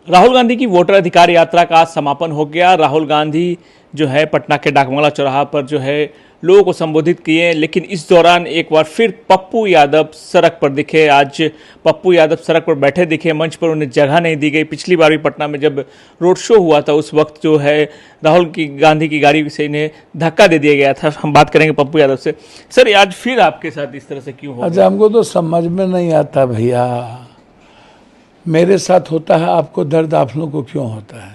राहुल गांधी की वोटर अधिकार यात्रा का आज समापन हो गया। राहुल गांधी जो है पटना के डाकबंगला चौराहा पर जो है लोगों को संबोधित किए, लेकिन इस दौरान एक बार फिर पप्पू यादव सड़क पर दिखे। आज पप्पू यादव सड़क पर बैठे दिखे, मंच पर उन्हें जगह नहीं दी गई। पिछली बार भी पटना में जब रोड शो हुआ था उस वक्त जो है राहुल गांधी की गाड़ी से इन्हें धक्का दे दिया गया था। हम बात करेंगे पप्पू यादव से। सर, आज फिर आपके साथ इस तरह से क्यों हो गया? अच्छा, हमको तो समझ में नहीं आता भैया। मेरे साथ होता है, आपको दर्द आप लोगों को क्यों होता है?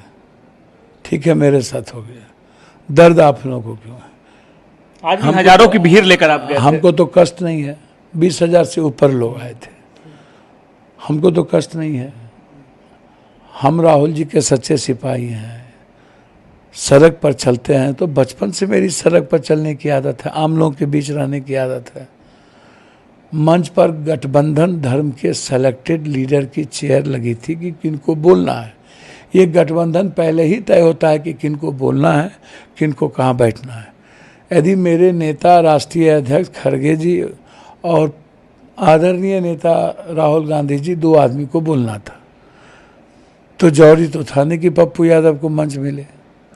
ठीक है, मेरे साथ हो गया, दर्द आप लोगों को क्यों है? आज भी हजारों की भीड़ लेकर आप गए थे। हमको तो कष्ट नहीं है, 20,000 से ऊपर लोग आए थे, हमको तो कष्ट नहीं है। हम राहुल जी के सच्चे सिपाही हैं, सड़क पर चलते हैं। तो बचपन से मेरी सड़क पर चलने की आदत है, आम लोगों के बीच रहने की आदत है। मंच पर गठबंधन धर्म के सेलेक्टेड लीडर की चेयर लगी थी कि किनको बोलना है। ये गठबंधन पहले ही तय होता है कि किनको बोलना है, किनको कहाँ बैठना है। यदि मेरे नेता राष्ट्रीय अध्यक्ष खड़गे जी और आदरणीय नेता राहुल गांधी जी, दो आदमी को बोलना था, तो जरूरी तो था नहीं कि पप्पू यादव को मंच मिले।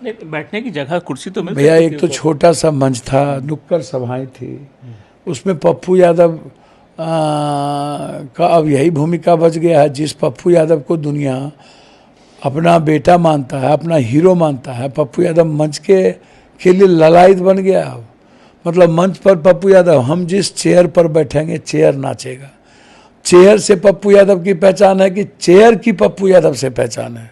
बैठने की जगह कुर्सी तो मिल भैया, सकती एक थी तो ऊपर। छोटा सा मंच था, नुक्कड़ सभाएं थी, उसमें पप्पू यादव का अब यही भूमिका बच गया है। जिस पप्पू यादव को दुनिया अपना बेटा मानता है, अपना हीरो मानता है, पप्पू यादव मंच के लिए ललायत बन गया। अब मतलब मंच पर पप्पू यादव, हम जिस चेयर पर बैठेंगे चेयर नाचेगा। चेयर से पप्पू यादव की पहचान है कि चेयर की पप्पू यादव से पहचान है।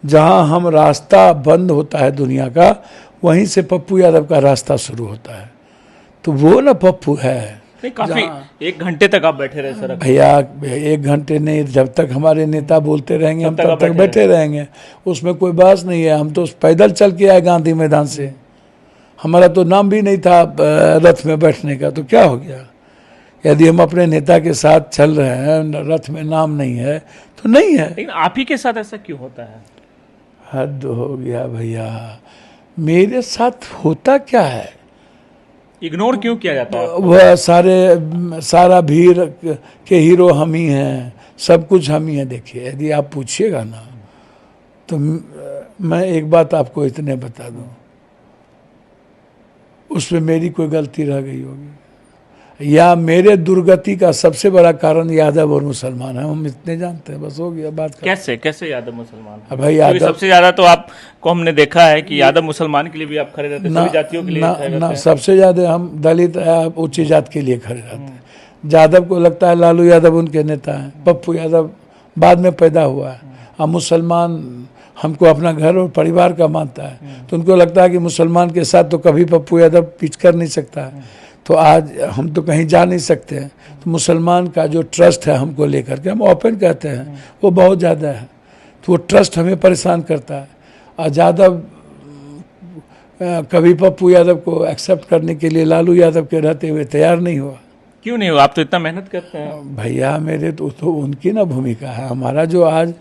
जहां हम रास्ता बंद होता है दुनिया का, वहीं से पप्पू यादव का रास्ता शुरू होता है। तो वो ना पप्पू है। काफी 1 घंटे तक आप बैठे रहे सर। भैया, 1 घंटे नहीं, जब तक हमारे नेता बोलते रहेंगे हम तब तक बैठे रहेंगे, उसमें कोई बहस नहीं है। हम तो पैदल चल के आए गांधी मैदान से, हमारा तो नाम भी नहीं था रथ में बैठने का, तो क्या हो गया? यदि हम अपने नेता के साथ चल रहे हैं, रथ में नाम नहीं है तो नहीं है। लेकिन आप ही के साथ ऐसा क्यों होता है? हद हो गया भैया, मेरे साथ होता क्या है? इग्नोर क्यों किया जाता है? वह सारा भीड़ के हीरो हम ही हैं, सब कुछ हम ही हैं। देखिए, यदि आप पूछिएगा ना, तो मैं एक बात आपको इतने बता दूं, उसमें मेरी कोई गलती रह गई होगी या मेरे दुर्गति का सबसे बड़ा कारण यादव और मुसलमान है, हम इतने जानते हैं। बस हो गया बात। कैसे यादव मुसलमान है? भाई यादव सबसे ज्यादा तो आपको हमने देखा है कि यादव मुसलमान के लिए भी आप खड़े रहते हैं, सभी जातियों के लिए खड़े रहते हैं। सबसे ज्यादा हम दलित उच्च जात के लिए खड़े रहते हैं। यादव को लगता है लालू यादव उनके नेता हैं, पप्पू यादव बाद में पैदा हुआ है। अब मुसलमान हमको अपना घर और परिवार का मानता है, तो उनको लगता है कि मुसलमान के साथ तो कभी पप्पू यादव पीछ कर नहीं सकता है। तो आज हम तो कहीं जा नहीं सकते हैं, तो मुसलमान का जो ट्रस्ट है हमको लेकर के, हम ओपन कहते हैं, वो बहुत ज़्यादा है। तो वो ट्रस्ट हमें परेशान करता है। और यादव कभी पप्पू यादव को एक्सेप्ट करने के लिए लालू यादव के रहते हुए तैयार नहीं हुआ। क्यों नहीं हुआ? आप तो इतना मेहनत करते हैं। भैया, मेरे तो उनकी ना भूमिका है। हमारा जो आज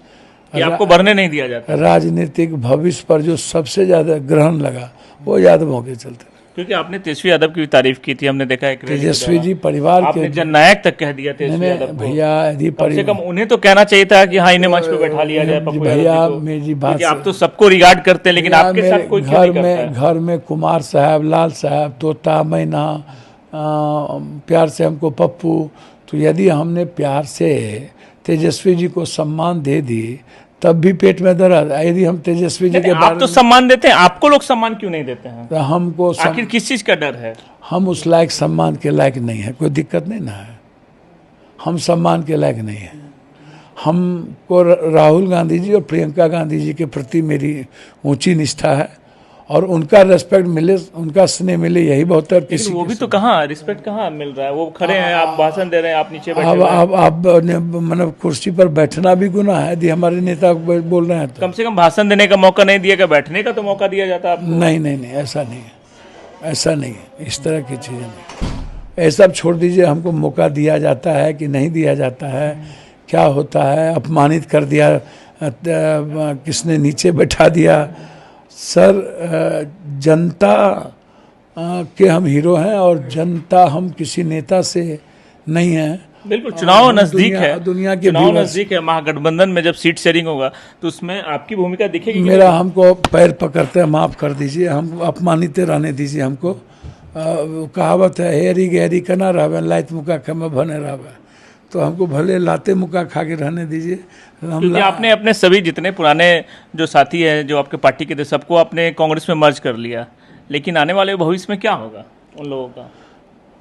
आपको बढ़ने नहीं दिया जाता, राजनीतिक भविष्य पर जो सबसे ज़्यादा ग्रहण लगा वो यादवों के चलते। क्योंकि आपने तेजस्वी यादव की भी तारीफ की थी, हमने देखा है तेजस्वी जी परिवार के जननायक तक कह दिया तेजस्वी यादव को। भैया, यदि कम से कम उन्हें तो कहना चाहिए था कि हाँ, इन्हें मंच पे बैठा लिया जाए। भैया, मेरी बात, आप तो सबको रिगार्ड करते हैं, लेकिन आपके साथ कोई घर में कुमार साहब, लाल साहब, तोता, मैना, प्यार से हमको पप्पू। तो यदि हमने प्यार से तेजस्वी जी को सम्मान दे दी, तब भी पेट में दर्द। यदि हम तेजस्वी जी के आप तो सम्मान देते हैं, आपको लोग सम्मान क्यों नहीं देते हैं? तो हमको आखिर किस चीज का डर है? हम उस लायक सम्मान के लायक नहीं है, कोई दिक्कत नहीं ना है। हम सम्मान के लायक नहीं है। हमको राहुल गांधी जी और प्रियंका गांधी जी के प्रति मेरी ऊंची निष्ठा है, और उनका रेस्पेक्ट मिले, उनका स्नेह मिले, यही बहुत है। किसी वो भी तो कहाँ रिस्पेक्ट कहाँ मिल रहा है? वो खड़े हैं, आप भाषण दे रहे हैं, आप नीचे बैठे अब आप मतलब कुर्सी पर बैठना भी गुनाह है यदि हमारे नेता बोल रहे हैं तो। कम से कम भाषण देने का मौका नहीं दिया, बैठने का तो मौका दिया जाता है। नहीं, ऐसा नहीं है, ऐसा नहीं है, इस तरह की चीज़ें नहीं। ऐसा छोड़ दीजिए, हमको मौका दिया जाता है कि नहीं दिया जाता है, क्या होता है? अपमानित कर दिया, किसने नीचे बैठा दिया? सर, जनता के हम हीरो हैं, और जनता हम किसी नेता से नहीं हैं, बिल्कुल, चुनाव नजदीक है, दुनिया के चुनाव viewers- नजदीक है। महागठबंधन में जब सीट शेयरिंग होगा तो उसमें आपकी भूमिका दिखेगी कि मेरा हमको पैर पकड़ते हैं, माफ़ कर दीजिए, हम अपमानित रहने दीजिए हमको। वो कहावत है, हेरी गहरी कना रहवे लाइत मुका खम भने रहवे, तो हमको भले लाते मुका खा के रहने दीजिए। हम क्योंकि आपने अपने सभी जितने पुराने जो साथी हैं जो आपके पार्टी के थे सबको आपने कांग्रेस में मर्ज कर लिया, लेकिन आने वाले भविष्य में क्या होगा उन लोगों का?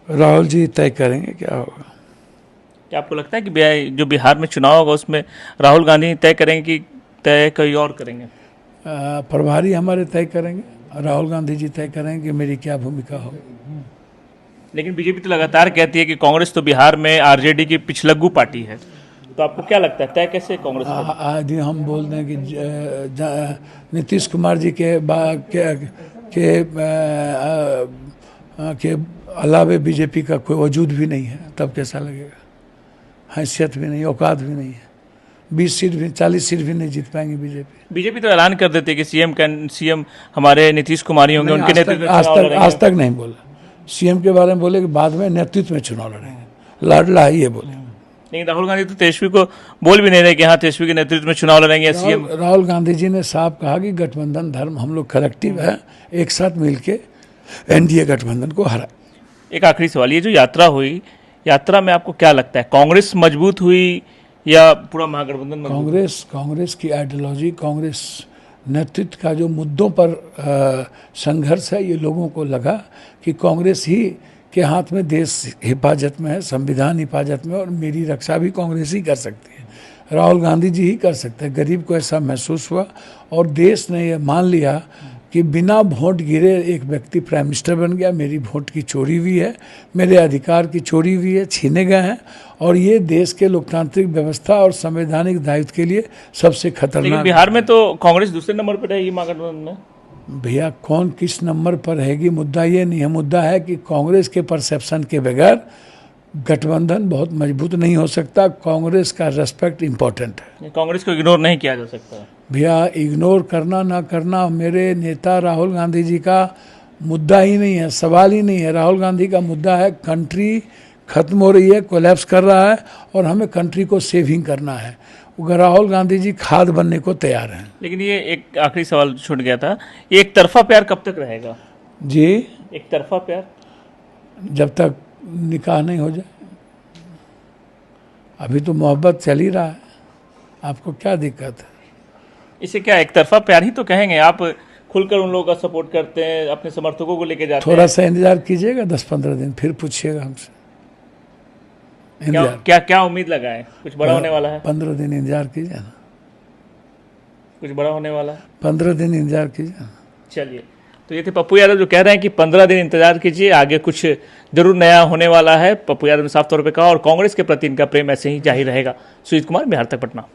राहुल जी तय करेंगे क्या होगा। क्या आपको लगता है कि जो बिहार में चुनाव होगा उसमें राहुल गांधी तय करेंगे कि तय कोई और करेंगे? प्रभारी हमारे तय करेंगे, राहुल गांधी जी तय करेंगे कि मेरी क्या भूमिका हो। लेकिन बीजेपी तो लगातार कहती है कि कांग्रेस तो बिहार में आरजेडी की पिछलग्गू पार्टी है, तो आपको क्या लगता है तय कैसे कांग्रेस करेगी? आज ही हम बोल दें कि नीतीश कुमार जी के अलावे बीजेपी का कोई वजूद भी नहीं है, तब कैसा लगेगा। हैसियत भी नहीं, औकात भी नहीं है, 20 सीट भी 40 सीट भी नहीं जीत पाएंगे बीजेपी। बीजेपी तो ऐलान कर देती है कि सीएम हमारे नीतीश कुमार ही होंगे, नहीं, उनके नेतृत्व में चुनाव लड़ेंगे। आज तक नहीं बोला। सीएम के बारे में बोले कि बाद में नेतृत्व में चुनाव लड़ेंगे, लाडला ये बोले। लेकिन राहुल गांधी तो तेजस्वी को बोल भी नहीं रहे कि हाँ तेजस्वी के नेतृत्व में चुनाव लड़ेंगे या सीएम। राहुल गांधी जी ने साफ कहा कि गठबंधन धर्म हम लोग कलेक्टिव है, एक साथ मिलके एनडीए गठबंधन को हरा। एक आखिरी सवाल, ये जो यात्रा हुई, यात्रा में आपको क्या लगता है कांग्रेस मजबूत हुई या पूरा महागठबंधन मजबूत? कांग्रेस की आइडियोलॉजी, कांग्रेस नेतृत्व का जो मुद्दों पर संघर्ष है, ये लोगों को लगा कि कांग्रेस ही के हाथ में देश हिफाजत में है, संविधान हिफाजत में, और मेरी रक्षा भी कांग्रेस ही कर सकती है, राहुल गांधी जी ही कर सकते हैं। गरीब को ऐसा महसूस हुआ और देश ने ये मान लिया कि बिना वोट गिरे एक व्यक्ति प्राइम मिनिस्टर बन गया, मेरी वोट की चोरी हुई है, मेरे अधिकार की चोरी हुई है, छीने गए हैं, और ये देश के लोकतांत्रिक व्यवस्था और संवैधानिक दायित्व के लिए सबसे लेकिन खतरनाक। बिहार में तो कांग्रेस दूसरे नंबर पर रहेगी महागठबंधन में। भैया कौन किस नंबर पर रहेगी, मुद्दा ये नहीं है। मुद्दा है कि कांग्रेस के परसेप्शन के बगैर गठबंधन बहुत मजबूत नहीं हो सकता। कांग्रेस का रेस्पेक्ट इम्पोर्टेंट है। कांग्रेस को इग्नोर नहीं किया जा सकता। भैया इग्नोर करना ना करना मेरे नेता राहुल गांधी जी का मुद्दा ही नहीं है, सवाल ही नहीं है। राहुल गांधी का मुद्दा है कंट्री खत्म हो रही है, कोलैप्स कर रहा है, और हमें कंट्री को सेविंग करना है। राहुल गांधी जी खाद बनने को तैयार हैं। लेकिन ये एक आखिरी सवाल छूट गया था, ये एक तरफा प्यार कब तक रहेगा? जी, एक तरफा प्यार जब तक निकाह नहीं हो जाए। अभी तो मोहब्बत चल ही रहा है, आपको क्या दिक्कत है? इसे क्या एक तरफा प्यार ही तो कहेंगे? आप खुलकर उन लोगों का सपोर्ट करते हैं, अपने समर्थकों को लेके जाते थोड़ा हैं। सा इंतजार कीजिएगा 10-15 दिन, फिर पूछिएगा हमसे। इंतजार क्या क्या उम्मीद लगाए? कुछ बड़ा होने वाला है? 15 दिन इंतजार कीजिए ना, कुछ बड़ा होने वाला है? 15 दिन इंतजार कीजिए ना। चलिए, तो ये थे पप्पू यादव जो कह रहे हैं कि 15 दिन इंतजार कीजिए, आगे कुछ जरूर नया होने वाला है। पप्पू यादव ने साफ तौर पे कहा, और कांग्रेस के प्रति इनका प्रेम ऐसे ही जारी रहेगा। सुजीत कुमार, बिहार तक, पटना।